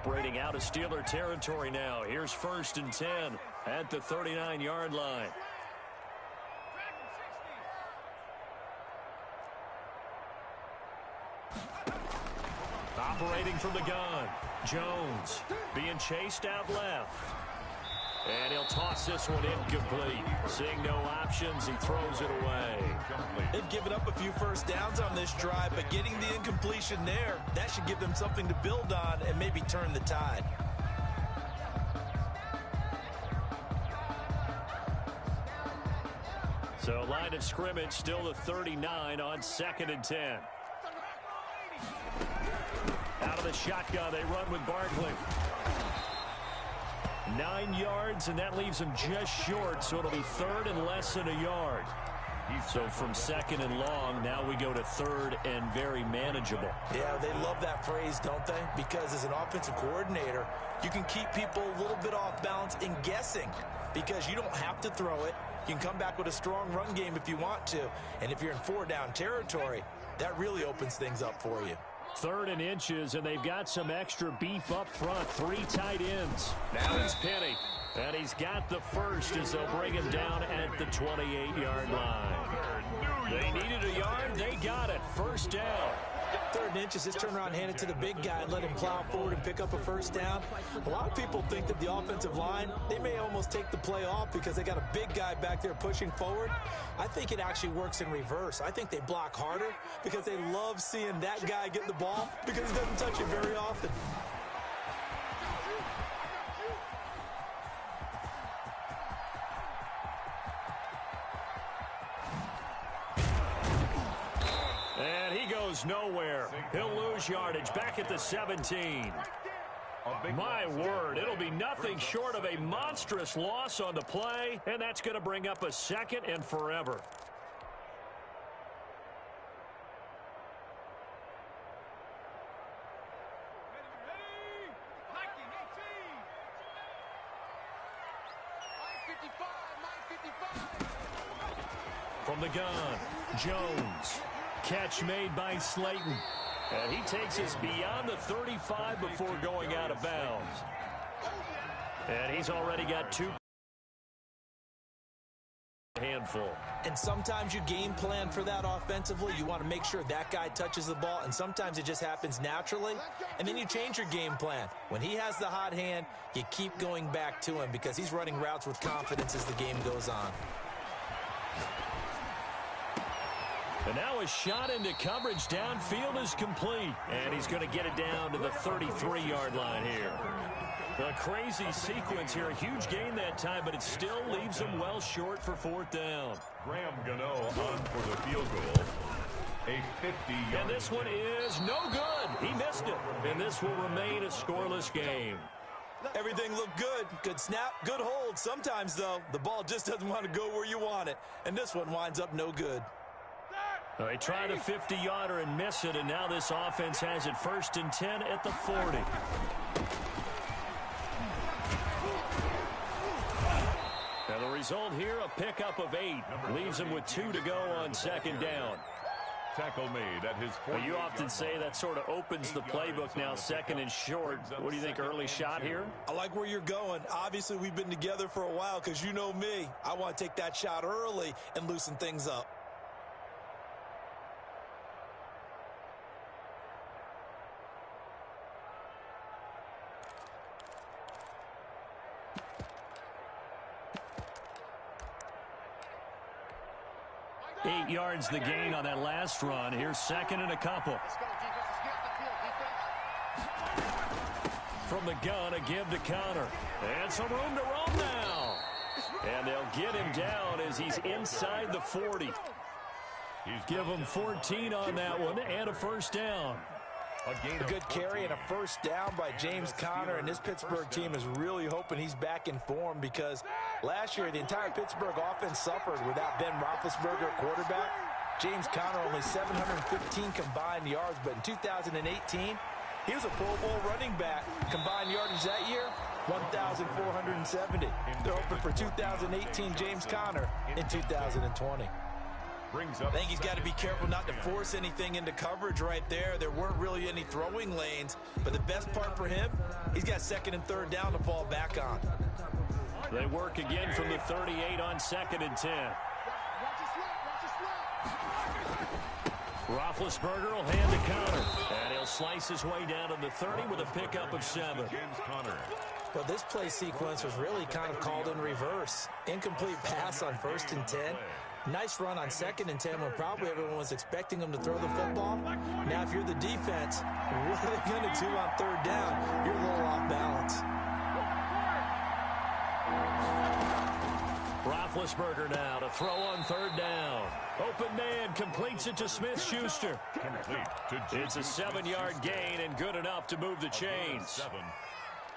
Operating out of Steeler territory now. Here's 1st and 10 at the 39-yard line. Operating from the gun. Jones being chased out left. And he'll toss this one incomplete. Seeing no options, he throws it away. They've given up a few first downs on this drive, but getting the incompletion there, that should give them something to build on and maybe turn the tide. So line of scrimmage still the 39 on 2nd and 10. Out of the shotgun, they run with Barkley. 9 yards, and that leaves him just short, so it'll be 3rd and less than a yard. So from 2nd and long, now we go to 3rd and very manageable. Yeah, they love that phrase, don't they? Because as an offensive coordinator, you can keep people a little bit off balance and guessing because you don't have to throw it. You can come back with a strong run game if you want to. And if you're in 4-down territory, that really opens things up for you. 3rd and inches, and they've got some extra beef up front. 3 tight ends. Now it's Penny. And he's got the first as they'll bring him down at the 28-yard line. They needed a yard. They got it. 1st down. 3rd and inches, just turn around, hand it to the big guy and let him plow forward and pick up a 1st down. A lot of people think that the offensive line, they may almost take the play off because they got a big guy back there pushing forward. I think it actually works in reverse. I think they block harder because they love seeing that guy get the ball because he doesn't touch it very often. And he goes nowhere. He'll lose yardage back at the 17. My word, it'll be nothing short of a monstrous loss on the play, and that's going to bring up a 2nd and forever. From the gun, Jones. Catch made by Slayton. And he takes us beyond the 35 before going out of bounds. And he's already got 2. Handful. And sometimes you game plan for that offensively. You want to make sure that guy touches the ball, and sometimes it just happens naturally. And then you change your game plan. When he has the hot hand, you keep going back to him because he's running routes with confidence as the game goes on. And now a shot into coverage downfield is complete. And he's going to get it down to the 33-yard line here. A crazy sequence here. A huge gain that time, but it still leaves him well short for 4th down. Graham Gano on for the field goal. A 50-yard. And this one is no good. He missed it. And this will remain a scoreless game. Everything looked good. Good snap, good hold. Sometimes, though, the ball just doesn't want to go where you want it. And this one winds up no good. They tried a 50-yarder and miss it, and now this offense has it 1st and 10 at the 40. And the result here, a pickup of 8. Leaves him with 2 to go on 2nd down. Tackle made at his 40. You often say that sort of opens the playbook now, 2nd and short. What do you think, early shot here? I like where you're going. Obviously, we've been together for a while because you know me. I want to take that shot early and loosen things up. Eight yards the gain on that last run. Here's 2nd and a couple. From the gun, a give to Connor. And some room to roam now. And they'll get him down as he's inside the 40. Give him 14 on that one and a 1st down. A good carry and a 1st down by James Conner, and this Pittsburgh team is really hoping he's back in form because last year the entire Pittsburgh offense suffered without Ben Roethlisberger at quarterback. James Conner only 715 combined yards, but in 2018 he was a Pro Bowl running back. Combined yardage that year, 1,470. They're hoping for 2018 James Conner in 2020. Brings up I think he's got to be careful not to force anything into coverage right there. There weren't really any throwing lanes, but the best part for him, he's got second and third down to fall back on. They work again from the 38 on 2nd and 10. Roethlisberger will hand the counter, and he'll slice his way down to the 30 with a pickup of 7. James Conner. Well, this play sequence was really kind of called in reverse. Incomplete pass on 1st and 10. Nice run on 2nd and 10 when probably everyone was expecting him to throw the football. Now, if you're the defense, what are they going to do on 3rd down? You're a little off balance. Roethlisberger now to throw on 3rd down. Open man completes it to Smith-Schuster. It's a 7-yard gain and good enough to move the chains.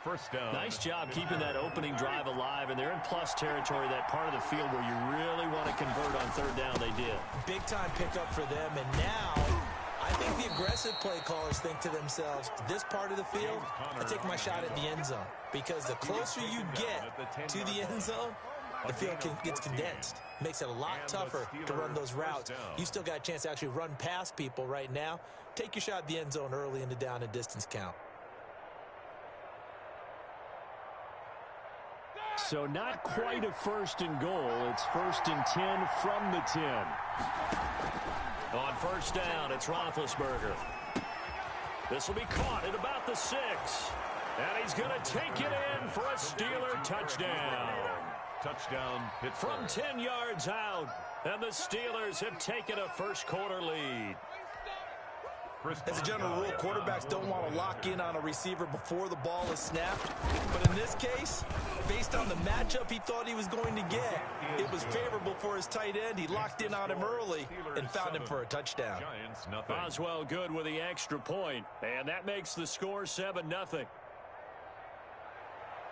1st down. Nice job keeping that opening drive alive, and they're in plus territory, that part of the field where you really want to convert on 3rd down. They did. Big time pickup for them, and now I think the aggressive play callers think to themselves, this part of the field, I take my shot at the end zone, because the closer you get to the end zone, the field gets condensed. Makes it a lot tougher to run those routes. You still got a chance to actually run past people right now. Take your shot at the end zone early in the down and distance count. So not quite a 1st and goal. It's 1st and 10 from the 10. On 1st down, it's Roethlisberger. This will be caught at about the 6. And he's going to take it in for a Steeler touchdown. Touchdown, Pittsburgh. From 10 yards out, and the Steelers have taken a 1st quarter lead. As a general rule, quarterbacks don't want to lock in on a receiver before the ball is snapped. But in this case, based on the matchup he thought he was going to get, it was favorable for his tight end. He locked in on him early and found him for a touchdown. Boswell good with the extra point, and that makes the score 7-0.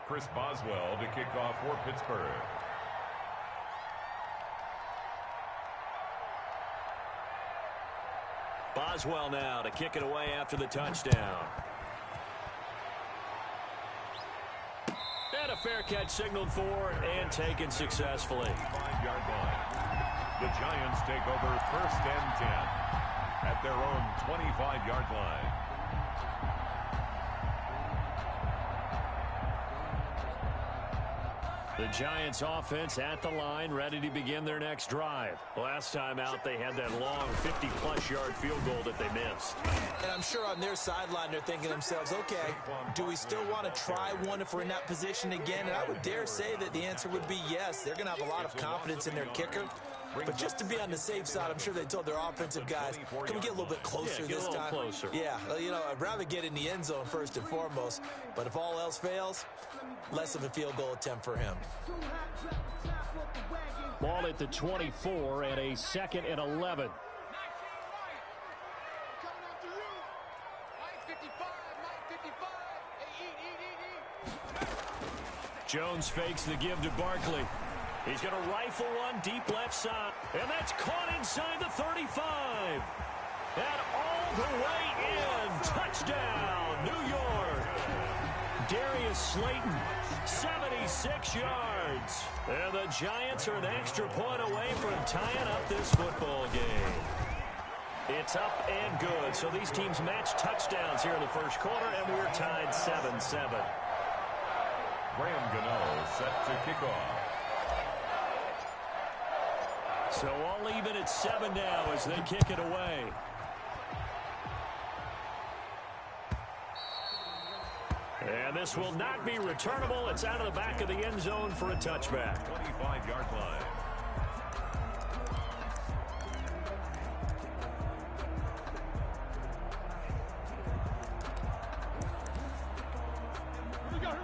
Chris Boswell to kick off for Pittsburgh. Boswell now to kick it away after the touchdown. And a fair catch signaled for and taken successfully. 5-yard line. The Giants take over 1st and 10 at their own 25-yard line. The Giants offense at the line, ready to begin their next drive. Last time out, they had that long 50-plus yard field goal that they missed. And I'm sure on their sideline, they're thinking to themselves, okay, do we still want to try one if we're in that position again? And I would dare say that the answer would be yes. They're going to have a lot of confidence in their kicker. But just to be on the safe side, I'm sure they told their offensive guys, can we get a little bit closer this time? Closer. Yeah, you know, I'd rather get in the end zone first and foremost. But if all else fails, less of a field goal attempt for him. Ball at the 24 and a 2nd and 11. Jones fakes the give to Barkley. He's going to rifle one deep left side. And that's caught inside the 35. And all the way in. Touchdown, New York. Darius Slayton, 76 yards. And the Giants are an extra point away from tying up this football game. It's up and good. So these teams match touchdowns here in the 1st quarter, and we're tied 7-7. Graham Gano set to kick off. So all even at 7 now as they kick it away. And this will not be returnable. It's out of the back of the end zone for a touchback. 25-yard line.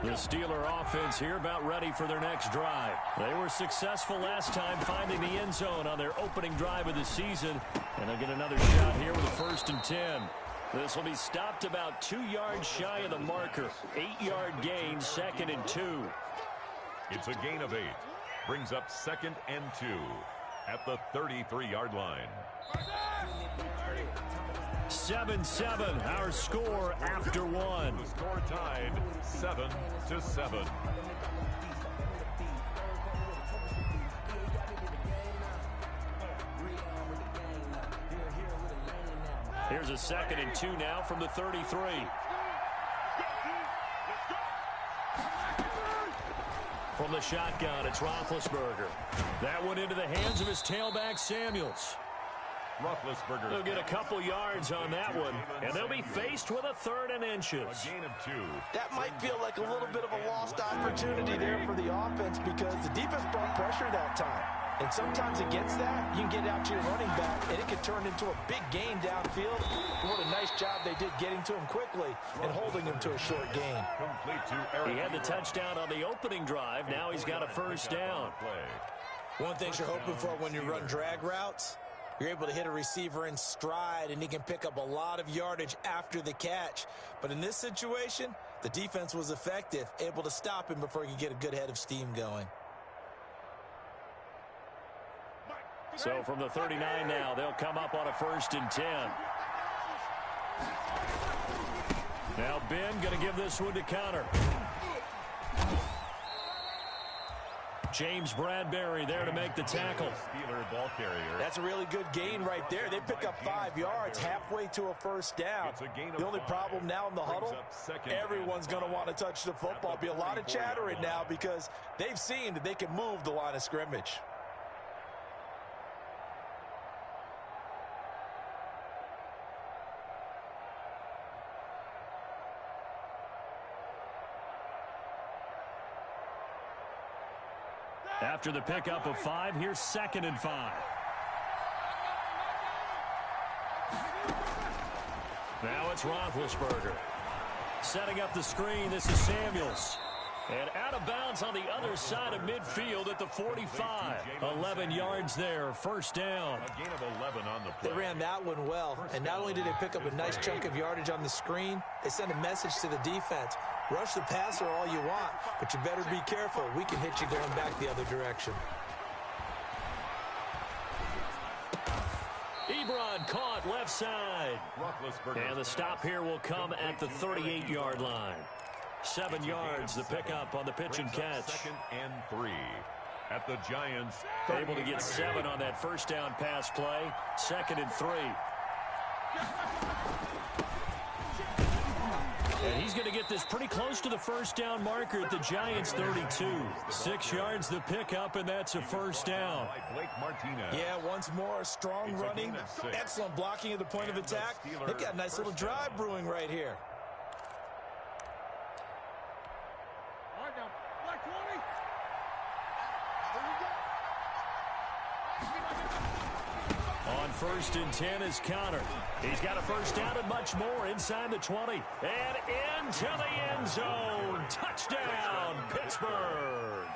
The Steeler offense here about ready for their next drive. They were successful last time finding the end zone on their opening drive of the season. And they'll get another shot here with a 1st and 10. This will be stopped about 2 yards shy of the marker. 8-yard gain, 2nd and 2. It's a gain of 8. Brings up 2nd and 2 at the 33-yard line. 7-7, our score after 1. The score tied 7-7. Here's a 2nd and 2 now from the 33. From the shotgun, it's Roethlisberger. That one into the hands of his tailback, Samuels. Roethlisberger. They'll get a couple yards on that one, and they'll be faced with a 3rd and inches. A gain of 2. That might feel like a little bit of a lost opportunity there for the offense because the defense brought pressure that time. And sometimes against that, you can get out to your running back, and it can turn into a big gain downfield. And what a nice job they did getting to him quickly and holding him to a short gain. He had the touchdown on the opening drive. Now he's got a 1st down. One thing you're hoping for when you run drag routes, you're able to hit a receiver in stride, and he can pick up a lot of yardage after the catch. But in this situation, the defense was effective, able to stop him before he could get a good head of steam going. So from the 39 now, they'll come up on a 1st and 10. Now Ben going to give this one to Connor. James Bradbury there to make the tackle. Steeler ball carrier. That's a really good gain right there. They pick up 5 yards halfway to a 1st down. The only problem now in the huddle, everyone's going to want to touch the football. Be a lot of chattering now because they've seen that they can move the line of scrimmage. After the pickup of 5, here's 2nd and 5. Now it's Roethlisberger. Setting up the screen, this is Samuels. And out of bounds on the other side of midfield at the 45. 11 yards there, 1st down. A gain of 11 on the play. They ran that one well, and not only did they pick up a nice chunk of yardage on the screen, they sent a message to the defense. Rush the passer all you want, but you better be careful. We can hit you going back the other direction. Ebron caught left side. And the stop here will come at the 38-yard line. 7 yards, the pickup on the pitch and catch. 2nd and 3 at the Giants. Able to get 7 on that 1st down pass play. 2nd and 3. And he's going to get this pretty close to the 1st down marker at the Giants' 32. 6 yards the pickup, and that's a 1st down. Yeah, once more, strong running, excellent blocking at the point of attack. They've got a nice little drive brewing right here. On 1st and 10 is Connor. He's got a 1st down and much more inside the 20. And into the end zone. Touchdown, Pittsburgh.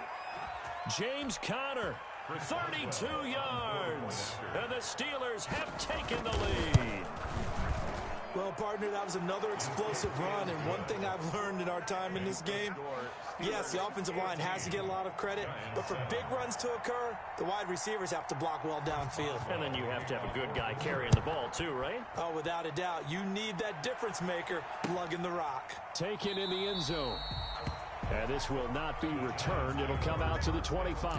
James Conner, 32 yards. And the Steelers have taken the lead. Well, partner, that was another explosive run, and one thing I've learned in our time in this game, yes, the offensive line has to get a lot of credit, but for big runs to occur, the wide receivers have to block well downfield. And then you have to have a good guy carrying the ball too, right? Oh, without a doubt. You need that difference maker lugging the rock. Taken in the end zone. And this will not be returned. It'll come out to the 25.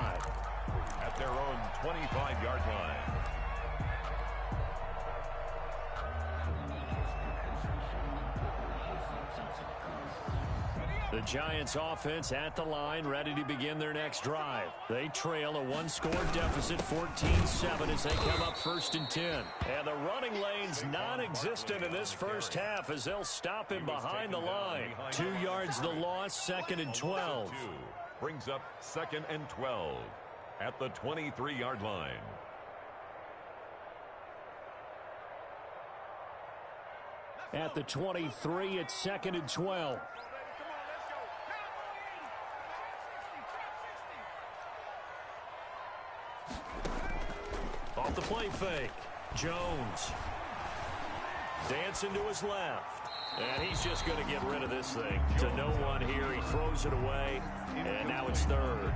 At their own 25-yard line. The Giants offense at the line, ready to begin their next drive. They trail a 1-score deficit, 14-7 as they come up 1st and 10. And the running lane's non-existent in this 1st half as they'll stop him behind the line. 2 yards the loss, 2nd and 12. Brings up 2nd and 12 at the 23-yard line. At the 23, it's 2nd and 12. Off the play fake. Jones. Dancing to his left. And he's just going to get rid of this thing. To no one here. He throws it away. And now it's 3rd.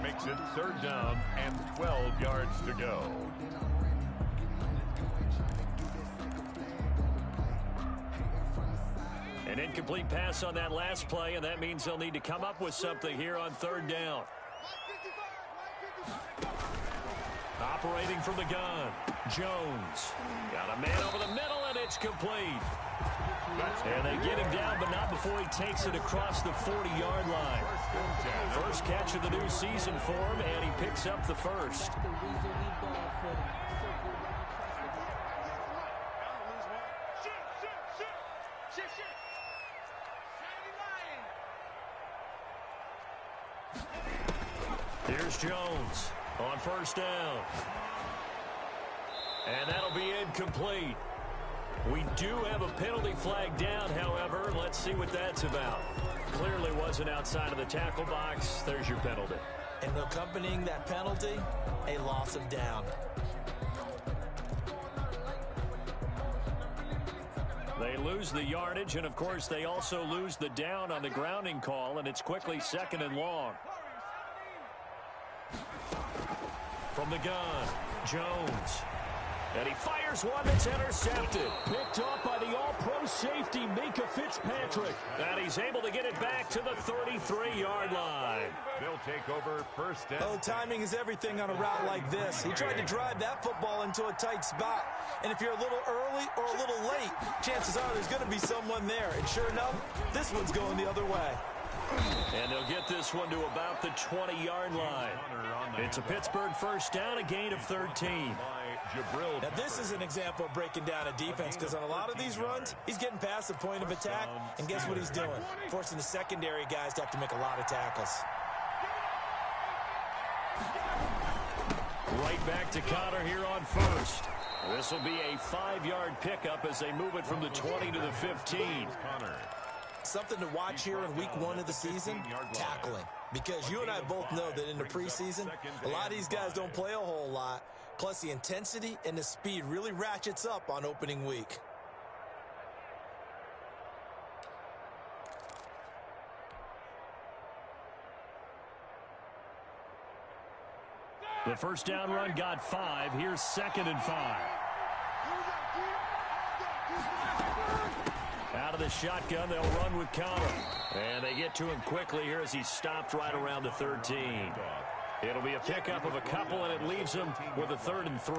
Makes it 3rd down and 12 yards to go. An incomplete pass on that last play, and that means they'll need to come up with something here on 3rd down. Operating from the gun, Jones. Got a man over the middle, and it's complete. And they get him down, but not before he takes it across the 40-yard line. First catch of the new season for him, and he picks up the first. Here's Jones on first down. And that'll be incomplete. We do have a penalty flag down, however. Let's see what that's about. Clearly wasn't outside of the tackle box. There's your penalty. And accompanying that penalty, a loss of down. They lose the yardage, and, of course, they also lose the down on the grounding call, and it's quickly second and long. From the gun, Jones. And he fires one that's intercepted. Picked off by the all-pro safety, Mika Fitzpatrick. And he's able to get it back to the 33-yard line. They'll take over first down. Oh, timing is everything on a route like this. He tried to drive that football into a tight spot. And if you're a little early or a little late, chances are there's going to be someone there. And sure enough, this one's going the other way. And they'll get this one to about the 20-yard line. It's a Pittsburgh first down, a gain of 13. Now, this is an example of breaking down a defense, because on a lot of these runs, he's getting past the point of attack, and guess what he's doing? Forcing the secondary guys to have to make a lot of tackles. Right back to Connor here on first. This will be a 5-yard pickup as they move it from the 20 to the 15. Something to watch here in week 1 of the season, tackling. Because you and I both know that in the preseason, a lot of these guys don't play a whole lot. Plus, the intensity and the speed really ratchets up on opening week. The first down run got 5. Here's 2nd and 5. Out of the shotgun, they'll run with Connor. And they get to him quickly here as he stopped right around the 13. It'll be a pickup of a couple, and it leaves him with a 3rd and 3.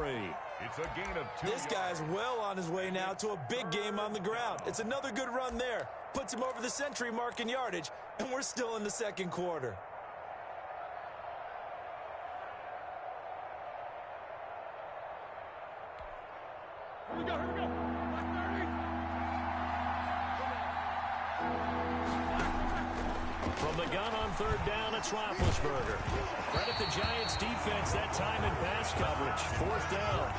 It's a gain of 2. This guy's well on his way now to a big game on the ground. It's another good run there. Puts him over the century mark in yardage, and we're still in the second quarter. Here we go. From the gun on 3rd down, it's Roethlisberger. Credit the Giants' defense that time in pass coverage. 4th down.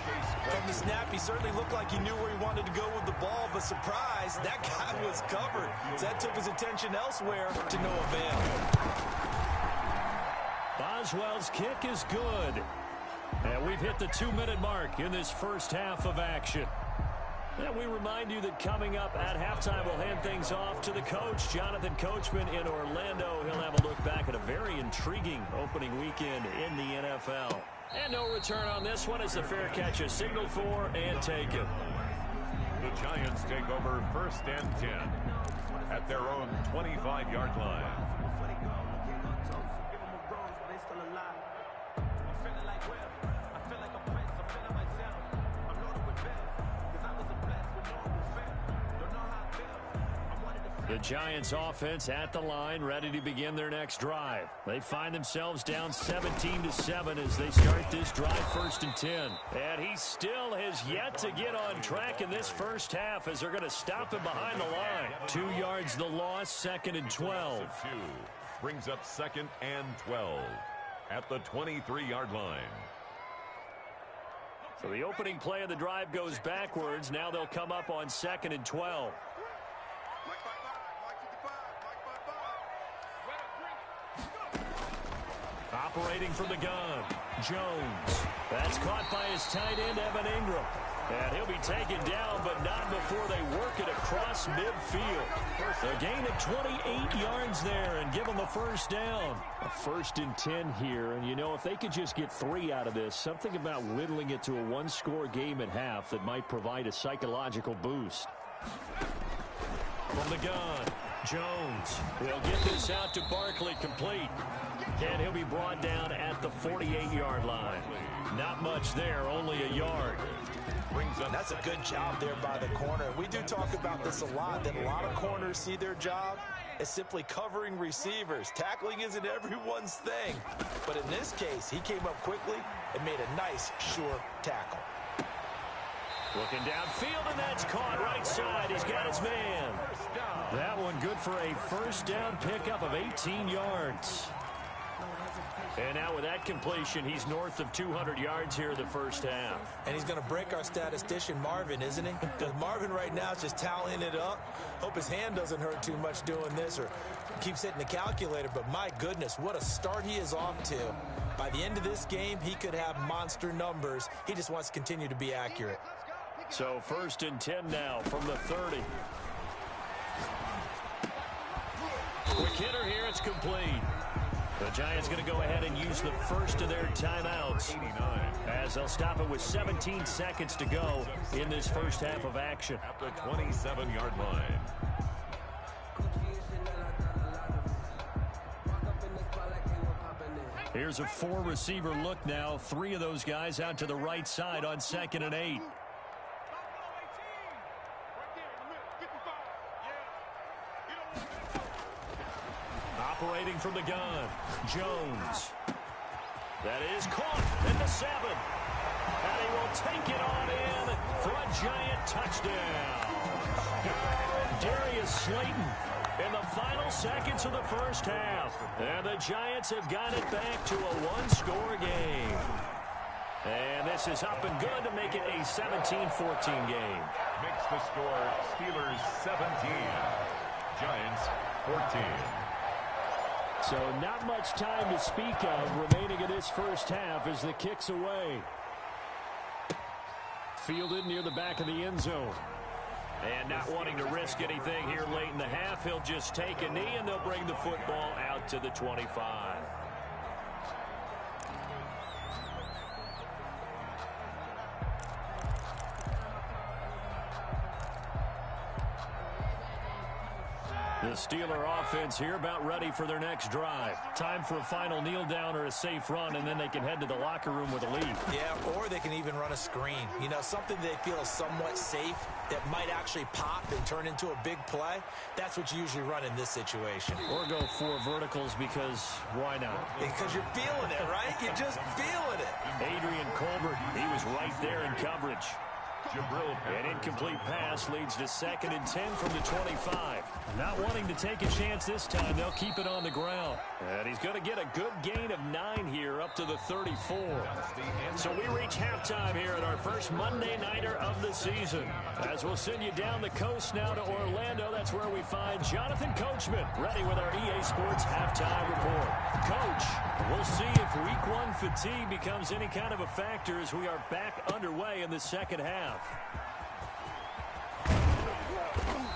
From the snap, he certainly looked like he knew where he wanted to go with the ball, but surprise, that guy was covered. So that took his attention elsewhere to no avail. Boswell's kick is good. And we've hit the 2-minute mark in this first half of action. And we remind you that coming up at halftime, we'll hand things off to the coach, Jonathan Coachman in Orlando. He'll have a look back at a very intriguing opening weekend in the NFL. And no return on this one as the fair catch is signaled for and taken. The Giants take over 1st and 10 at their own 25-yard line. The Giants offense at the line, ready to begin their next drive. They find themselves down 17-7 as they start this drive 1st and 10. And he still has yet to get on track in this first half as they're going to stop him behind the line. 2 yards the loss, 2nd and 12. Brings up 2nd and 12 at the 23-yard line. So the opening play of the drive goes backwards. Now they'll come up on 2nd and 12. Operating from the gun, Jones. That's caught by his tight end, Evan Ingram. And he'll be taken down, but not before they work it across midfield. A gain of 28 yards there and give them the first down. A 1st and 10 here, and you know, if they could just get 3 out of this, something about whittling it to a 1-score game at half that might provide a psychological boost. From the gun, Jones. Jones. He'll get this out to Barkley, complete. And he'll be brought down at the 48-yard line. Not much there, only a yard. That's a good job there by the corner. We do talk about this a lot, that a lot of corners see their job as simply covering receivers. Tackling isn't everyone's thing. But in this case, he came up quickly and made a nice, sure tackle. Looking downfield, and that's caught right side. He's got his man. That one good for a first down pickup of 18 yards. And now with that completion, he's north of 200 yards here in the first half. And he's going to break our statistician, Marvin, isn't he? Because Marvin right now is just tallying it up. Hope his hand doesn't hurt too much doing this or keeps hitting the calculator. But my goodness, what a start he is off to. By the end of this game, he could have monster numbers. He just wants to continue to be accurate. So first and 10 now from the 30. Quick hitter here, it's complete. The Giants going to go ahead and use the first of their timeouts as they'll stop it with 17 seconds to go in this first half of action. At the 27-yard line. Here's a four-receiver look now. Three of those guys out to the right side on 2nd and 8. Operating from the gun, Jones. That is caught at the 7. And he will take it on in for a Giant touchdown. Darius Slayton in the final seconds of the first half. And the Giants have got it back to a one-score game. And this is up and good to make it a 17-14 game. Makes the score Steelers 17, Giants 14. So not much time to speak of remaining in this first half as the kick's away. Fielded near the back of the end zone. And not wanting to risk anything here late in the half, he'll just take a knee and they'll bring the football out to the 25. The Steeler offense here about ready for their next drive. Time for a final kneel down or a safe run, and then they can head to the locker room with a lead. Yeah, or they can even run a screen. You know, something they feel is somewhat safe that might actually pop and turn into a big play. That's what you usually run in this situation. Or go for verticals because why not? Because you're feeling it, right? You're just feeling it. Adrian Colbert, he was right there in coverage. An incomplete pass leads to 2nd and 10 from the 25. Not wanting to take a chance this time, they'll keep it on the ground. And he's going to get a good gain of 9 here up to the 34. So we reach halftime here at our first Monday Nighter of the season. As we'll send you down the coast now to Orlando, that's where we find Jonathan Coachman ready with our EA Sports halftime report. Coach, we'll see if week 1 fatigue becomes any kind of a factor as we are back underway in the second half.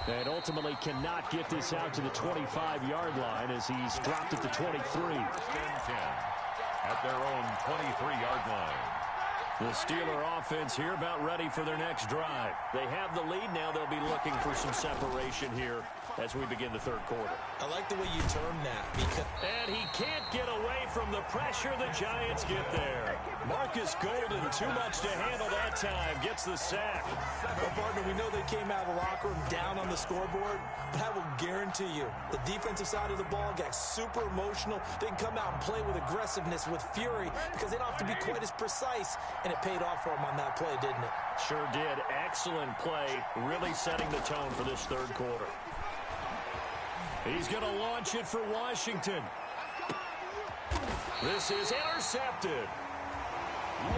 And ultimately cannot get this out to the 25-yard line as he's dropped at the 23. At their own 23-yard line. The Steeler offense here about ready for their next drive. They have the lead now. They'll be looking for some separation here as we begin the third quarter. I like the way you term that. And he can't get away from the pressure. The Giants get there. Marcus Golden, too much to handle that time, gets the sack. Well, partner, we know they came out of the locker room down on the scoreboard, but I will guarantee you the defensive side of the ball got super emotional. They can come out and play with aggressiveness, with fury, because they don't have to be quite as precise, and it paid off for them on that play, didn't it? Sure did. Excellent play, really setting the tone for this third quarter. He's going to launch it for Washington. This is intercepted.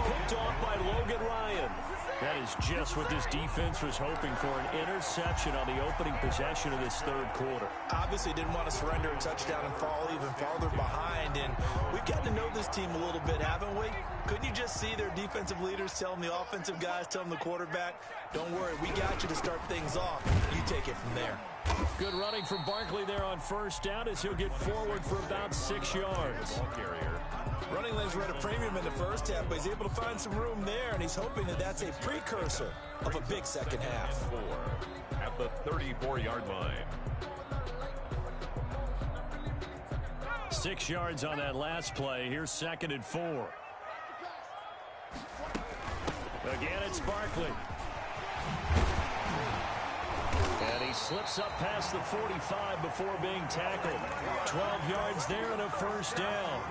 Picked off by Logan Ryan. That is just what this defense was hoping for, an interception on the opening possession of this third quarter. Obviously didn't want to surrender a touchdown and fall even farther behind, and we've gotten to know this team a little bit, haven't we? Couldn't you just see their defensive leaders telling the offensive guys, telling the quarterback, don't worry, we got you to start things off. You take it from there. Good running from Barkley there on first down as he'll get forward for about 6 yards. Running lanes were at a premium in the first half, but he's able to find some room there, and he's hoping that that's a precursor of a big second half. At the 34-yard line. 6 yards on that last play. Here's 2nd and 4. Again, it's Barkley. And he slips up past the 45 before being tackled. 12 yards there and a first down.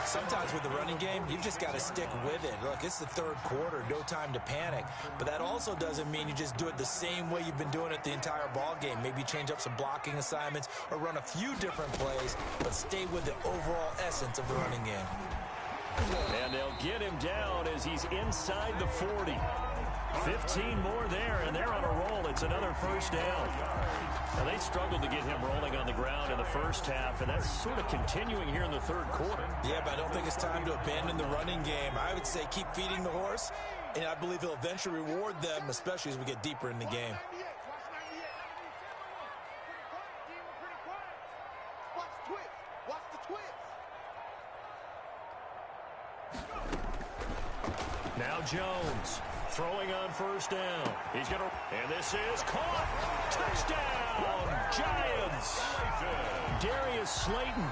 Sometimes with the running game, you've just got to stick with it. Look, it's the third quarter, no time to panic. But that also doesn't mean you just do it the same way you've been doing it the entire ball game. Maybe change up some blocking assignments or run a few different plays, but stay with the overall essence of the running game. And they'll get him down as he's inside the 40. 15 more there, and they're on a roll. It's another first down. Now, they struggled to get him rolling on the ground in the first half, and that's sort of continuing here in the third quarter. Yeah, but I don't think it's time to abandon the running game. I would say keep feeding the horse, and I believe he'll eventually reward them, especially as we get deeper in the game. Now Jones throwing on first down. He's going to, and this is caught. Touchdown, Giants. Darius Slayton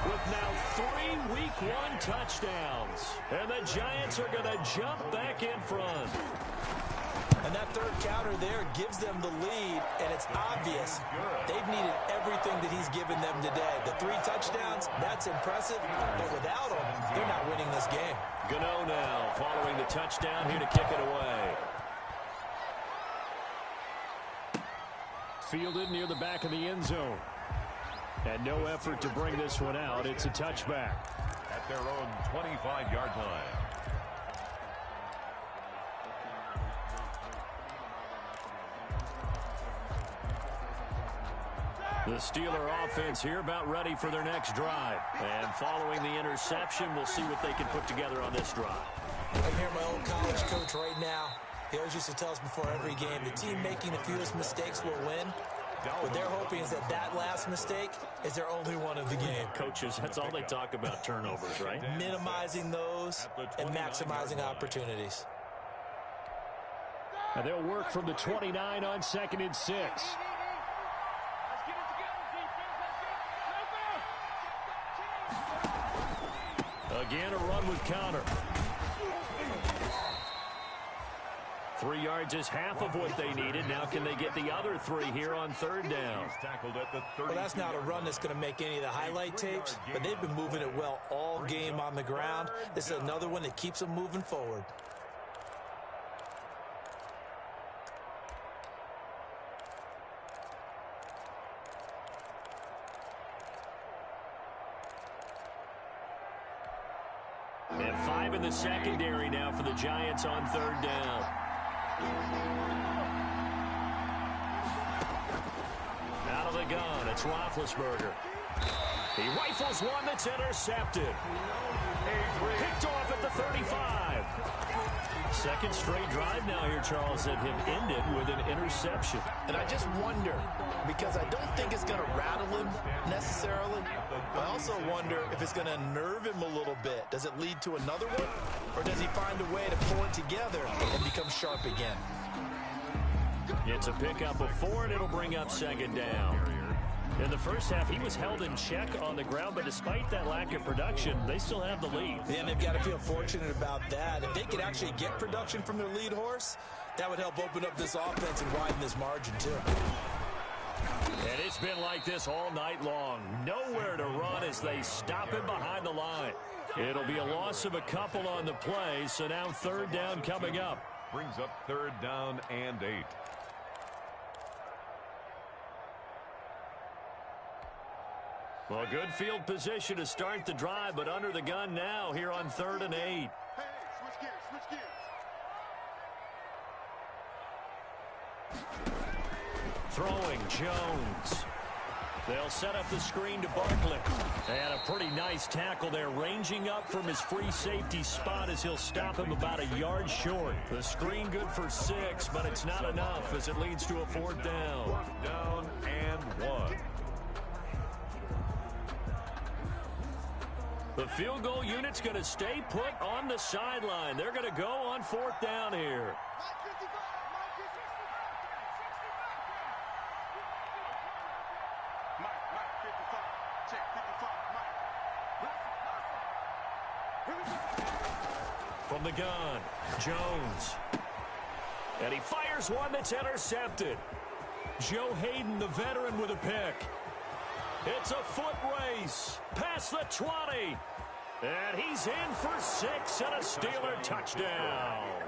with now 3 Week 1 touchdowns. And the Giants are going to jump back in front. And that third counter there gives them the lead, and it's obvious they've needed everything that he's given them today. The 3 touchdowns, that's impressive, but without him, they're not winning this game. Gano now following the touchdown here to kick it away. Fielded near the back of the end zone. And no effort to bring this one out. It's a touchback. At their own 25-yard line. The Steeler offense here about ready for their next drive. And following the interception, we'll see what they can put together on this drive. I'm here, my old college coach right now. He always used to tell us before every game, the team making the fewest mistakes will win. What they're hoping is that that last mistake is their only one of the game. Coaches, that's all they talk about, turnovers, right? Minimizing those and maximizing opportunities. And they'll work from the 29 on 2nd and 6. Again, a run with Connor. 3 yards is half of what they needed. Now can they get the other 3 here on 3rd down? Well, that's not a run that's going to make any of the highlight tapes, but they've been moving it well all game on the ground. This is another one that keeps them moving forward. And 5 in the secondary now for the Giants on 3rd down. Out of the gun, it's Roethlisberger. He rifles one that's intercepted. Picked off at the 35. Second straight drive now here, Charles, that have ended with an interception. And I just wonder, because I don't think it's going to rattle him necessarily. I also wonder if it's going to nerve him a little bit. Does it lead to another one? Or does he find a way to pull it together and become sharp again? It's a pickup of 4, and it'll bring up 2nd down. In the first half, he was held in check on the ground, but despite that lack of production, they still have the lead. Yeah, and they've got to feel fortunate about that. If they could actually get production from their lead horse, that would help open up this offense and widen this margin, too. And it's been like this all night long. Nowhere to run as they stop him behind the line. It'll be a loss of a couple on the play, so now 3rd down coming up. Brings up 3rd down and 8. Well, good field position to start the drive, but under the gun now here on 3rd and 8. Hey, switch gears, Throwing Jones. They'll set up the screen to Barkley. And a pretty nice tackle there, ranging up from his free safety spot as he'll stop him about a yard short. The screen good for 6, but it's not enough as it leads to a 4th down. 4th down and 1. The field goal unit's going to stay put on the sideline. They're going to go on 4th down here. Mike 55, check 55, Mike From the gun, Jones. And he fires one that's intercepted. Joe Hayden, the veteran, with a pick. It's a foot race past the 20. And he's in for 6 and a Steeler touchdown.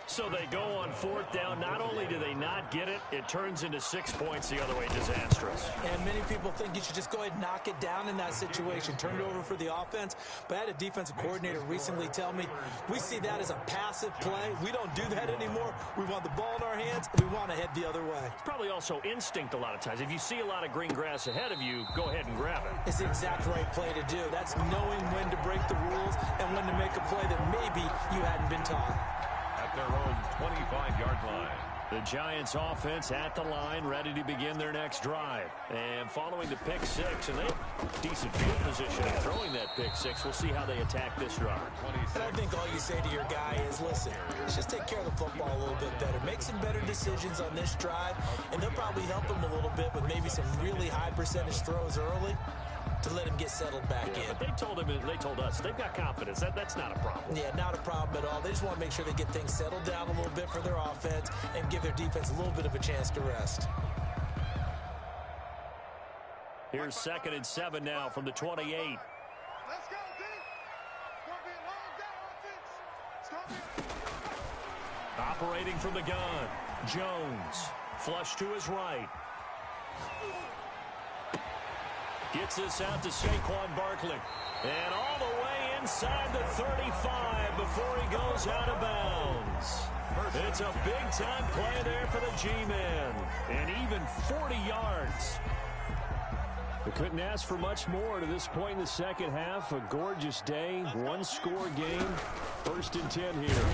So they go on 4th down. Not only do they not get it, it turns into 6 points the other way. Disastrous. And many people think you should just go ahead and knock it down in that situation. Turn it over for the offense. But I had a defensive coordinator recently tell me, we see that as a passive play. We don't do that anymore. We want the ball in our hands. We want to head the other way. It's probably also instinct a lot of times. If you see a lot of green grass ahead of you, go ahead and grab it. It's the exact right play to do. That's knowing when to break the rules and when to make a play that maybe you hadn't been taught. At their own 25-yard line. The Giants offense at the line, ready to begin their next drive. And following the pick 6, and they have decent field position in throwing that pick 6. We'll see how they attack this drive. And I think all you say to your guy is, listen, let's just take care of the football a little bit better. Make some better decisions on this drive, and they'll probably help him a little bit with maybe some really high percentage throws early to let him get settled back in. But they told us they've got confidence. That's not a problem. Yeah, not a problem at all. They just want to make sure they get things settled down a little bit for their offense and give their defense a little bit of a chance to rest. Here's 2nd and 7 now from the 28. Let's go, D. It's going to be a long day, offense. It's going to be... Operating from the gun, Jones. Flush to his right. Gets this out to Saquon Barkley. And all the way inside the 35 before he goes out of bounds. It's a big-time play there for the G-Men. And even 40 yards. We couldn't ask for much more to this point in the second half. A gorgeous day, one-score game. 1st and 10 here.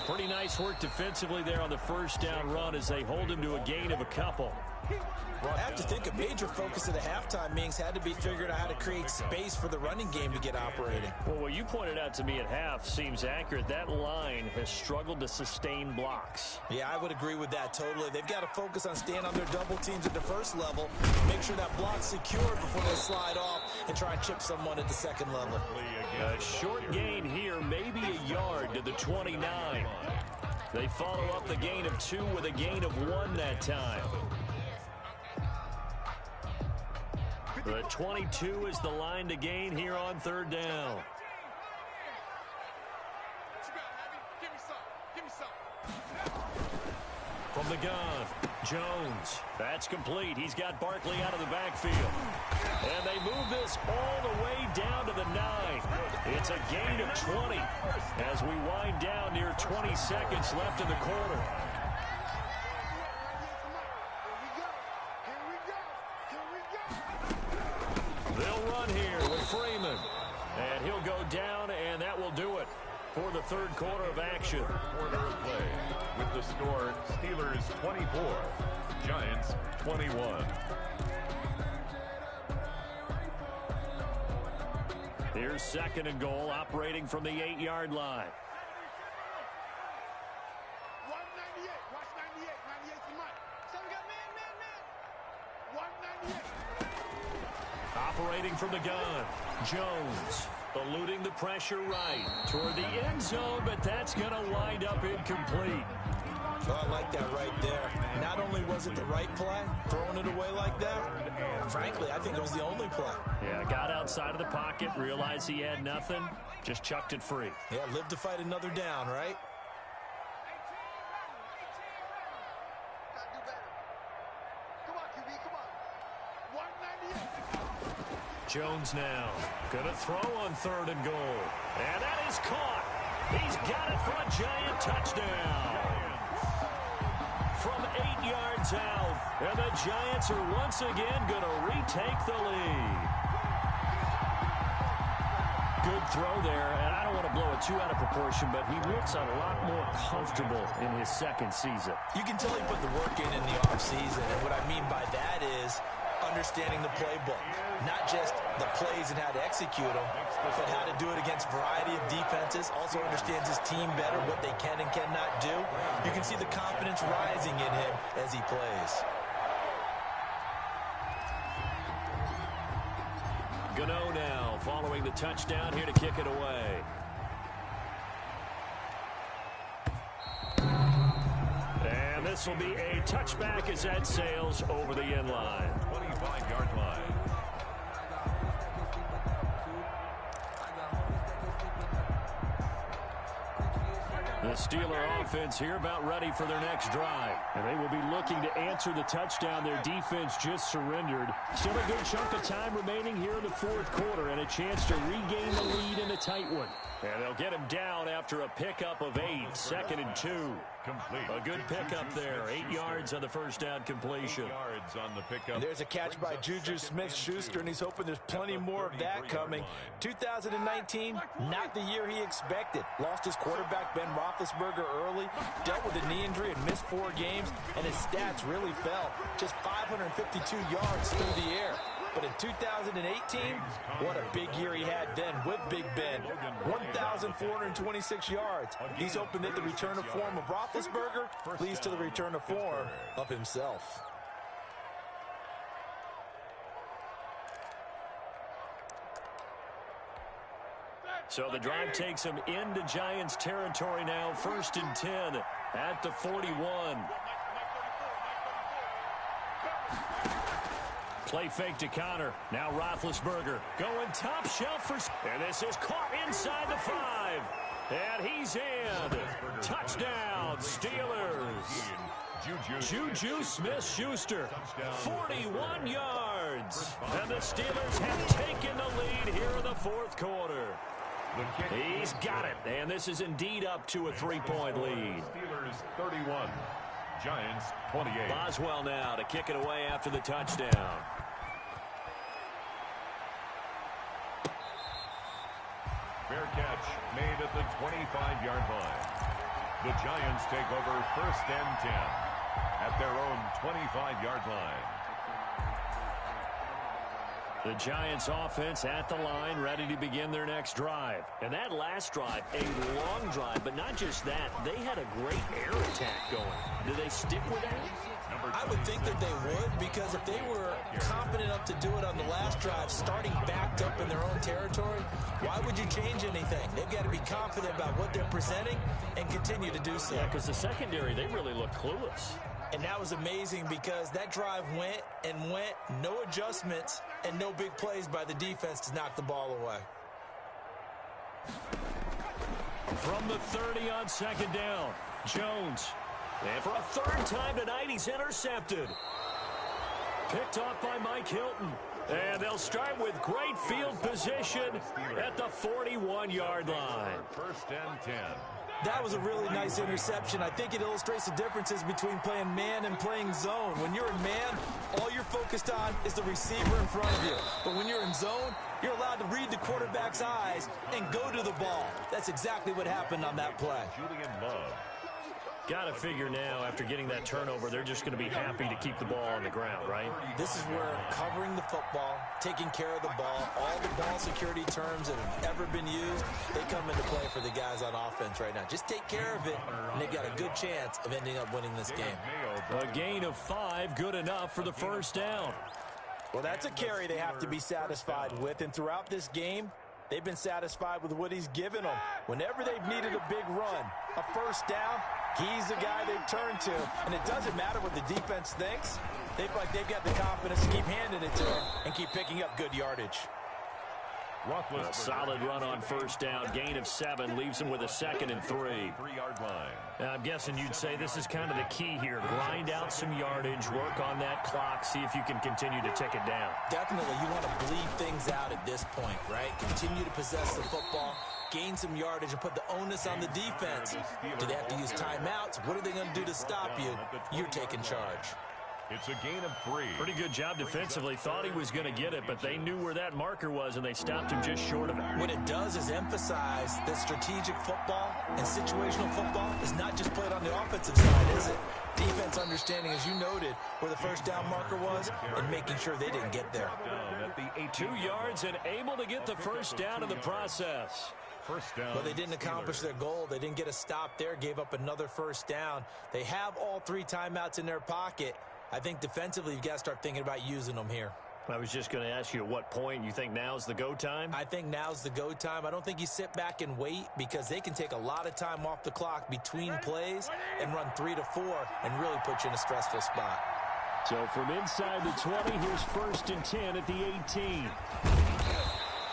Pretty nice work defensively there on the first down run as they hold him to a gain of a couple. Well, I have to think a major focus at the halftime meetings had to be figuring out how to create space for the running game to get operating. Well, what you pointed out to me at half seems accurate. That line has struggled to sustain blocks. Yeah, I would agree with that totally. They've got to focus on staying on their double teams at the first level, make sure that block's secured before they slide off and try and chip someone at the second level. A short gain here, maybe a yard to the 29. They follow up the gain of 2 with a gain of 1 that time. The 22 is the line to gain here on 3rd down. What you got, Abby? Give me some. Give me some. From the gun, Jones. That's complete. He's got Barkley out of the backfield. And they move this all the way down to the 9. It's a gain of 20 as we wind down near 20 seconds left in the quarter. They'll run here with Freeman. And he'll go down, and that will do it for the 3rd quarter of action. Quarter of play with the score Steelers 24, Giants 21. Here's 2nd and goal, operating from the 8-yard line. 198. Watch 98. 98's the mic. So we got man. 198. Operating from the gun, Jones. Eluding the pressure right toward the end zone, but that's going to wind up incomplete. Oh, I like that right there. Not only was it the right play, throwing it away like that, frankly, I think it was the only play. Yeah, got outside of the pocket, realized he had nothing, just chucked it free. Yeah, live to fight another down, right? Gotta do better. Come on, QB, come on. 198. Jones now gonna throw on 3rd and goal. And that is caught. He's got it for a Giant touchdown. From 8 yards out. And the Giants are once again gonna retake the lead. Good throw there, and I don't want to blow it too out of proportion, but he looks a lot more comfortable in his 2nd season. You can tell he put the work in the offseason, and what I mean by that is understanding the playbook. Not just the plays and how to execute them, but how to do it against a variety of defenses. Also understands his team better, what they can and cannot do. You can see the confidence rising in him as he plays. Gano now following the touchdown here to kick it away. And this will be a touchback as that sails over the end line. 25-yard line. The Steeler offense here about ready for their next drive. And they will be looking to answer the touchdown their defense just surrendered. Still a good chunk of time remaining here in the fourth quarter and a chance to regain the lead in a tight one. And they'll get him down after a pickup of 8, 2nd and 2. Complete. A good pickup there. 8 yards on the first down completion. 8 yards on the pickup. And there's a catch by Juju Smith-Schuster, and he's hoping there's plenty more of that coming. 2019, not the year he expected. Lost his quarterback, Ben Roethlisberger, early. Dealt with a knee injury and missed 4 games, and his stats really fell. Just 552 yards through the air. But in 2018, what a big year he had then with Big Ben. 1,426 yards. He's hoping that the return of form of Roethlisberger leads to the return of form of himself. So the drive takes him into Giants territory now. 1st and 10 at the 41. Play fake to Connor. Now Roethlisberger going top shelf for... And this is caught inside the 5. And he's in. Touchdown, Steelers. Juju Smith-Schuster, 41 yards. And the Steelers have taken the lead here in the fourth quarter. He's got it. And this is indeed up to a 3-point lead. Steelers 31. Giants 28. Boswell now to kick it away after the touchdown. Fair catch made at the 25-yard line. The Giants take over 1st and 10 at their own 25-yard line. The Giants offense at the line, ready to begin their next drive. And that last drive, a long drive, but not just that. They had a great air attack going. Do they stick with that? I would think that they would, because if they were confident enough to do it on the last drive, starting backed up in their own territory, why would you change anything? They've got to be confident about what they're presenting and continue to do so. Yeah, because the secondary, they really look clueless. And that was amazing because that drive went and went, no adjustments, and no big plays by the defense to knock the ball away. From the 30 on 2nd down, Jones. And for a 3rd time tonight, he's intercepted. Picked off by Mike Hilton. And they'll start with great field position at the 41-yard line. 1st and 10. That was a really nice interception. I think it illustrates the differences between playing man and playing zone. When you're in man, all you're focused on is the receiver in front of you. But when you're in zone, you're allowed to read the quarterback's eyes and go to the ball. That's exactly what happened on that play. Julian Love. Got to figure now, after getting that turnover, they're just going to be happy to keep the ball on the ground, right? This is where covering the football, taking care of the ball, all the ball security terms that have ever been used, they come into play for the guys on offense right now. Just take care of it, and they've got a good chance of ending up winning this game. A gain of 5, good enough for the 1st down. Well, that's a carry they have to be satisfied with, and throughout this game, they've been satisfied with what he's given them. Whenever they've needed a big run, a 1st down, he's the guy they've turned to. And it doesn't matter what the defense thinks. They've got the confidence to keep handing it to him and keep picking up good yardage. A solid run on 1st down. Gain of 7 leaves him with a 2nd and 3. 3-yard line. I'm guessing you'd say this is kind of the key here. Grind out some yardage, work on that clock, see if you can continue to tick it down. Definitely, you want to bleed things out at this point, right? Continue to possess the football, gain some yardage, and put the onus on the defense. Do they have to use timeouts? What are they going to do to stop you? You're taking charge. It's a gain of 3. Pretty good job defensively. Thought he was going to get it, but they knew where that marker was, and they stopped him just short of it. What it does is emphasize that strategic football and situational football is not just played on the offensive side, is it? Defense understanding, as you noted, where the 1st down marker was and making sure they didn't get there. 2 yards and able to get the 1st down in the process. 1st down. Well, they didn't accomplish their goal. They didn't get a stop there, gave up another 1st down. They have all 3 timeouts in their pocket. I think defensively, you've got to start thinking about using them here. I was just going to ask you at what point you think now's the go time? I think now's the go time. I don't think you sit back and wait because they can take a lot of time off the clock between plays and run 3 to 4 and really put you in a stressful spot. So from inside the 20, here's 1st and 10 at the 18.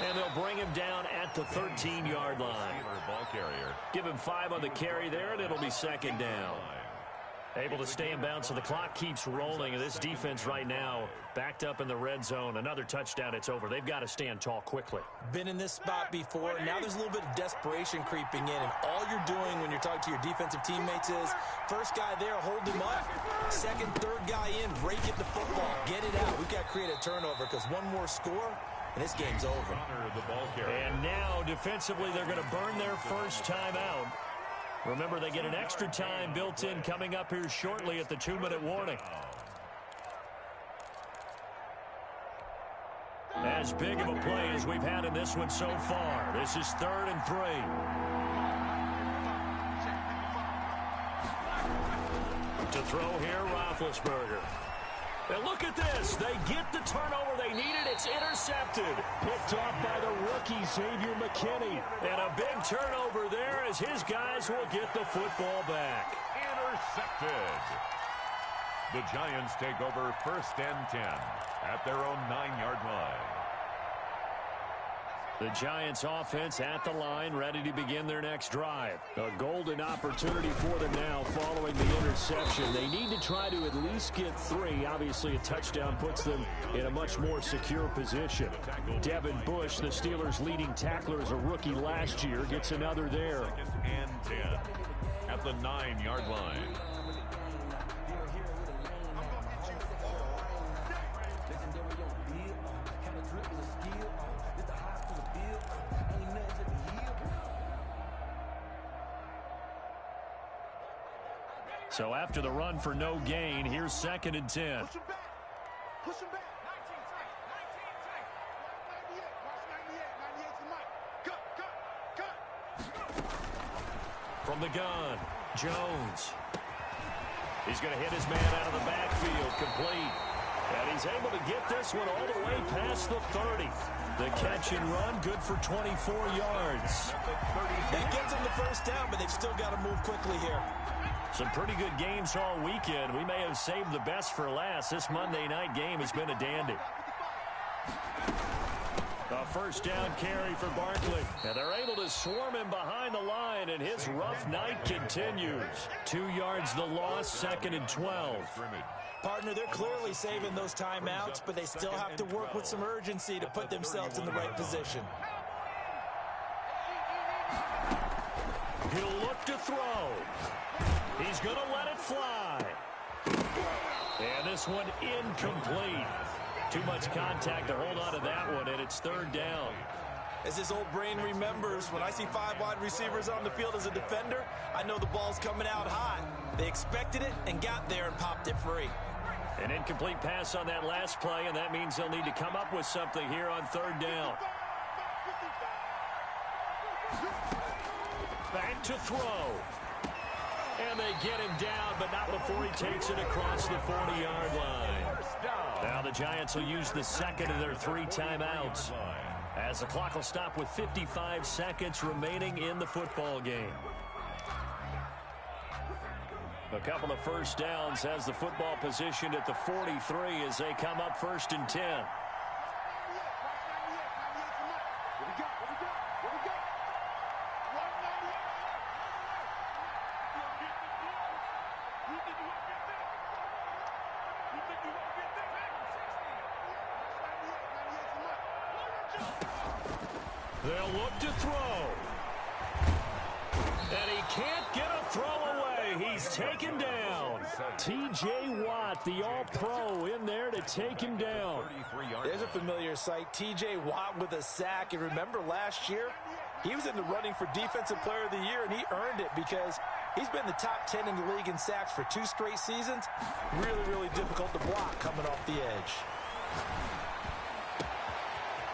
And they'll bring him down at the 13-yard line. Ball carrier. Give him 5 on the carry there, and it'll be 2nd down. Able to stay in bounds, so the clock keeps rolling. And this defense right now backed up in the red zone. Another touchdown, it's over. They've got to stand tall quickly. Been in this spot before. Now there's a little bit of desperation creeping in. And all you're doing when you're talking to your defensive teammates is, first guy there, hold him up. Second, third guy in, break it the football. Get it out. We've got to create a turnover because one more score, and this game's over. And now, defensively, they're going to burn their first time out. Remember, they get an extra time built in coming up here shortly at the 2-minute warning. As big of a play as we've had in this one so far. This is 3rd and 3. To throw here, Roethlisberger. And look at this. They get the turnover they needed. It's intercepted. Picked off by the rookie, Xavier McKinney. And a big turnover there as his guys will get the football back. Intercepted. The Giants take over 1st and 10 at their own 9-yard line. The Giants offense at the line, ready to begin their next drive. A golden opportunity for them now following the interception. They need to try to at least get 3. Obviously, a touchdown puts them in a much more secure position. Devin Bush, the Steelers' leading tackler as a rookie last year, gets another there. 2nd and 10 at the 9-yard line. So after the run for no gain, here's 2nd and 10. Push him back. Push him back. 98. Watch 98. 98 to Mike. Cut. From the gun, Jones. He's going to hit his man out of the backfield, complete. And he's able to get this one all the way past the 30. The catch and run, good for 24 yards. That gets them the first down, but they've still got to move quickly here. Some pretty good games all weekend. We may have saved the best for last. This Monday night game has been a dandy. A first down carry for Barkley. And they're able to swarm him behind the line, and his rough night continues. 2 yards the loss, 2nd and 12. Partner, they're clearly saving those timeouts, but they still have to work with some urgency to put themselves in the right position. He'll look to throw. He's going to let it fly. And this one incomplete. Too much contact to hold on to that one, and it's 3rd down. As his old brain remembers, when I see 5 wide receivers on the field as a defender, I know the ball's coming out hot. They expected it and got there and popped it free. An incomplete pass on that last play, and that means they'll need to come up with something here on 3rd down. Back to throw. And they get him down, but not before he takes it across the 40-yard line. Now the Giants will use the 2nd of their 3 timeouts, as the clock will stop with 55 seconds remaining in the football game. A couple of first downs has the football positioned at the 43 as they come up 1st and 10. They'll look to throw. And he can't get a throw away. He's taken down. T.J. Watt, the all-pro, in there to take him down. There's a familiar sight. T.J. Watt with a sack. And remember last year, he was in the running for Defensive Player of the Year, and he earned it because he's been the top 10 in the league in sacks for 2 straight seasons. Really, really difficult to block coming off the edge.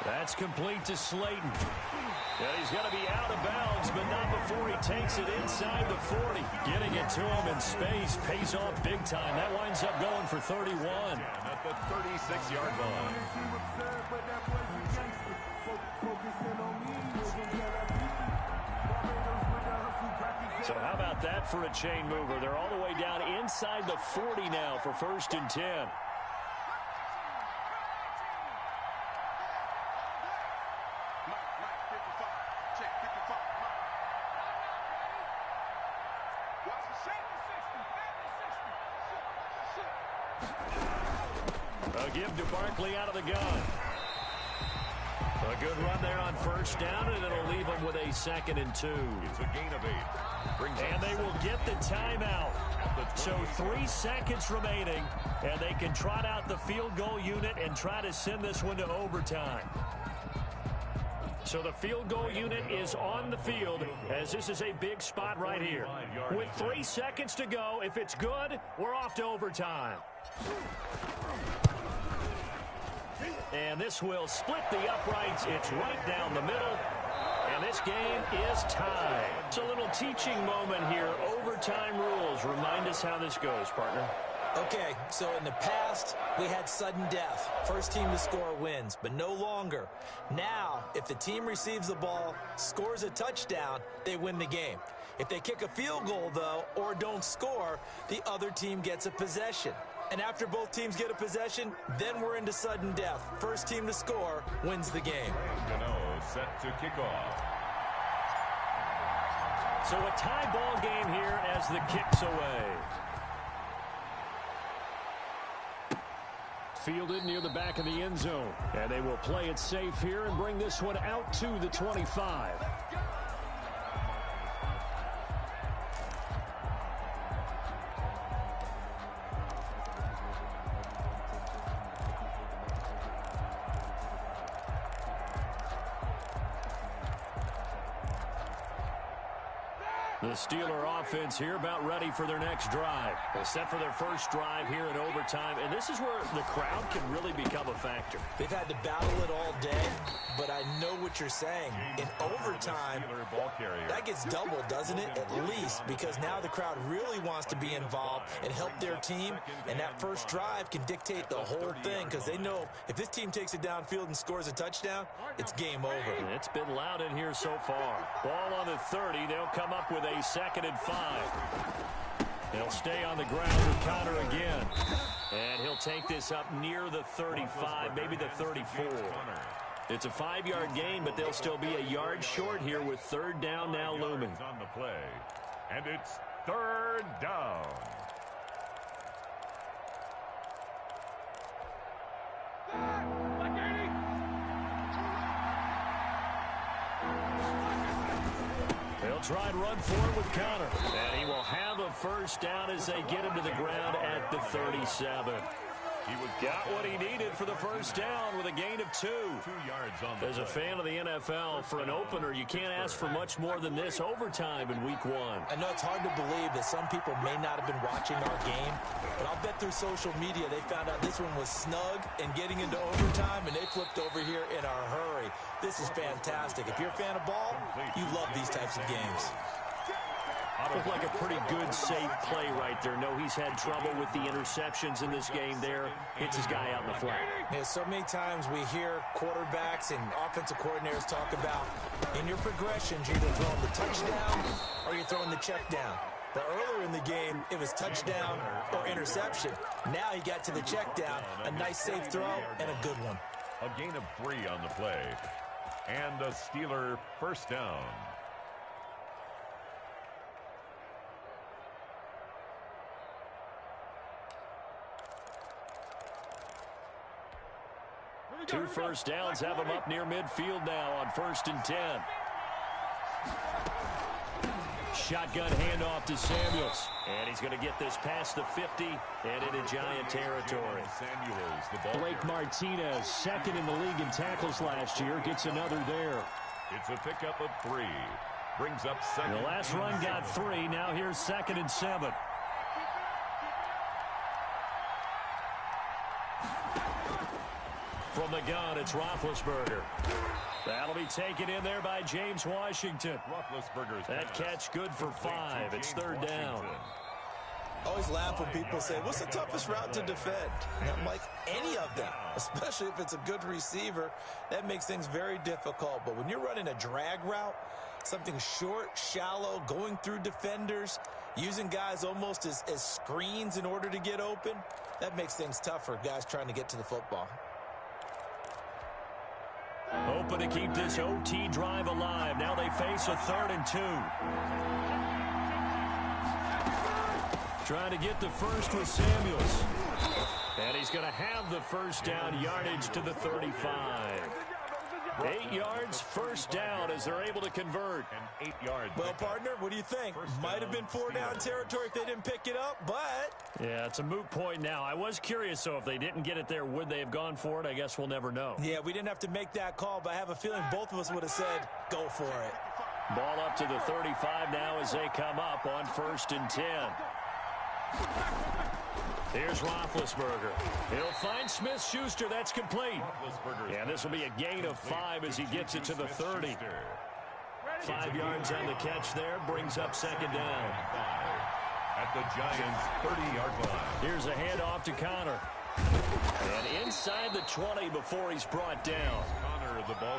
That's complete to Slayton. And he's going to be out of bounds, but not before he takes it inside the 40. Getting it to him in space pays off big time. That winds up going for 31. At the 36-yard line. So how about that for a chain mover? They're all the way down inside the 40 now for 1st and 10. A give to Barkley out of the gun. A good run there on 1st down, and it'll leave them with a 2nd and 2. It's a gain of 8. And they will get the timeout. So 3 seconds remaining, and they can trot out the field goal unit and try to send this one to overtime. So the field goal unit is on the field, as this is a big spot right here. With 3 seconds to go, if it's good, we're off to overtime. And this will split the uprights. It's right down the middle. And this game is tied. It's a little teaching moment here. Overtime rules. Remind us how this goes, partner. Okay, so in the past, we had sudden death. First team to score wins, but no longer. Now, if the team receives the ball, scores a touchdown, they win the game. If they kick a field goal, though, or don't score, the other team gets a possession. And after both teams get a possession, then we're into sudden death. First team to score wins the game. Gano set to kick off. So a tie ball game here as the kick's away. Fielded near the back of the end zone. And they will play it safe here and bring this one out to the 25. The Steeler offense here about ready for their next drive. They're set for their first drive here in overtime, and this is where the crowd can really become a factor. They've had to battle it all day, but I know what you're saying. In overtime, that gets doubled, doesn't it? At least, because now the crowd really wants to be involved and help their team, and that first drive can dictate the whole thing, because they know if this team takes it downfield and scores a touchdown, it's game over. And it's been loud in here so far. Ball on the 30. They'll come up with a 2nd and 5. They'll stay on the ground with Connor again. And he'll take this up near the 35, maybe the 34. It's a 5-yard gain, but they'll still be a yard short here with 3rd down now looming. On the play. And it's 3rd down. They'll try and run forward with Connor. And he will have a 1st down as they get him to the ground at the 37. He got what he needed for the 1st down with a gain of 2. 2 yards on the As a fan of the NFL, for an opener, you can't ask for much more than this overtime in week 1. I know it's hard to believe that some people may not have been watching our game, but I'll bet through social media they found out this one was snug and getting into overtime, and they flipped over here in a hurry. This is fantastic. If you're a fan of ball, you love these types of games. Looked like a pretty good, safe play right there. No, he's had trouble with the interceptions in this game there. Hits his guy out in the flat. Yeah, so many times we hear quarterbacks and offensive coordinators talk about in your progressions, you're either throwing the touchdown or you're throwing the check down. But earlier in the game, it was touchdown or interception. Now he got to the check down, a nice safe throw, and a good one. A gain of 3 on the play. And a Steeler 1st down. Two 1st downs have him up near midfield now on 1st and 10. Shotgun handoff to Samuels. And he's going to get this past the 50 and into Giant territory. Blake Martinez, 2nd in the league in tackles last year, gets another there. It's a pickup of 3. Brings up 2nd. The last run got 3. Now here's 2nd and 7. From the gun, it's Roethlisberger. That'll be taken in there by James Washington. That catch good for 5. It's third down. I always laugh when people say, what's the toughest route to defend? And I'm like, any of them, especially if it's a good receiver. That makes things very difficult. But when you're running a drag route, something short, shallow, going through defenders, using guys almost as screens in order to get open, that makes things tough for guys trying to get to the football. Hoping to keep this OT drive alive. Now they face a 3rd and 2. Trying to get the first with Samuels. And he's going to have the first down, yardage to the 35. 8 yards, first down as they're able to convert. And 8 yards. Well, partner, what do you think? Might have been 4-down territory if they didn't pick it up, but... Yeah, it's a moot point now. I was curious, so if they didn't get it there, would they have gone for it? I guess we'll never know. Yeah, we didn't have to make that call, but I have a feeling both of us would have said, go for it. Ball up to the 35 now as they come up on 1st and 10. Here's Roethlisberger. He'll find Smith-Schuster. That's complete. And this will be a gain of 5 as he gets it to the 30. 5 yards on the catch there. Brings up 2nd down. At the Giants' 30-yard line. Here's a handoff to Connor. And inside the 20 before he's brought down.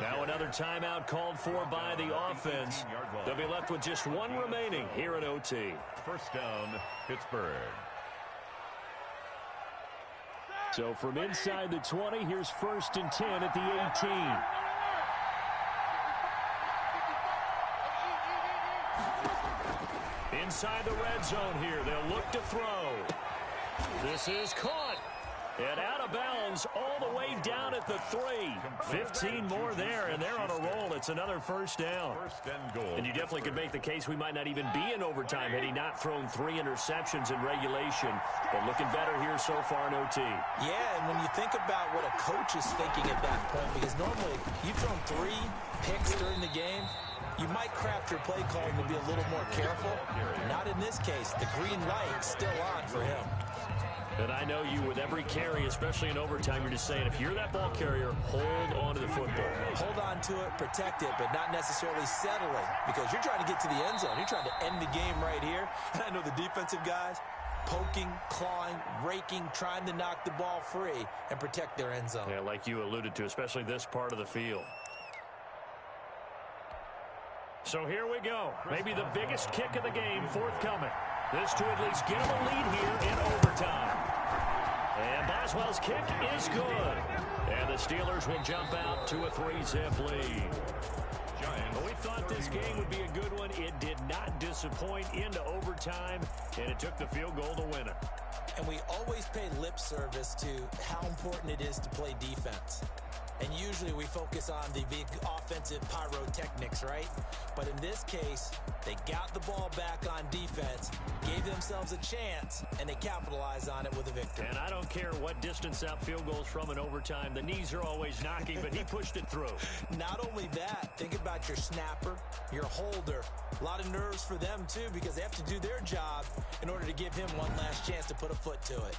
Now another timeout called for by the offense. They'll be left with just 1 remaining here in OT. First down, Pittsburgh. So from inside the 20, here's 1st and 10 at the 18. Inside the red zone here, they'll look to throw. This is caught. And out of bounds all the way down at the 3. 15 more there, and they're on a roll. It's another first down. And you definitely could make the case we might not even be in overtime had he not thrown 3 interceptions in regulation. But looking better here so far in OT. Yeah, and when you think about what a coach is thinking at that point, because normally you've thrown 3 picks during the game, you might craft your play calling to be a little more careful. Not in this case. The green light's still on for him. And I know you, with every carry, especially in overtime, you're just saying, if you're that ball carrier, hold on to the football. Hold on to it, protect it, but not necessarily settling, because you're trying to get to the end zone. You're trying to end the game right here. And I know the defensive guys poking, clawing, raking, trying to knock the ball free and protect their end zone. Yeah, like you alluded to, especially this part of the field. So here we go. Maybe the biggest kick of the game forthcoming. This to at least get them a lead here in overtime. And Boswell's kick is good. And the Steelers will jump out to a 3-zip lead. We thought this game would be a good one. It did not disappoint into overtime, and it took the field goal to win it. And we always pay lip service to how important it is to play defense. And usually we focus on the big offensive pyrotechnics, right? But in this case, they got the ball back on defense, gave themselves a chance, and they capitalized on it with a victory. And I don't care what distance out field goals from in overtime. The knees are always knocking, but he pushed it through. Not only that, think about your snapper, your holder. A lot of nerves for them, too, because they have to do their job in order to give him one last chance to put a foot to it.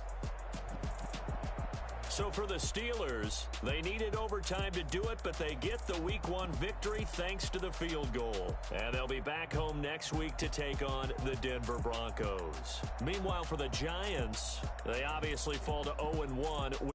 So for the Steelers, they needed overtime to do it, but they get the Week 1 victory thanks to the field goal. And they'll be back home next week to take on the Denver Broncos. Meanwhile, for the Giants, they obviously fall to 0-1.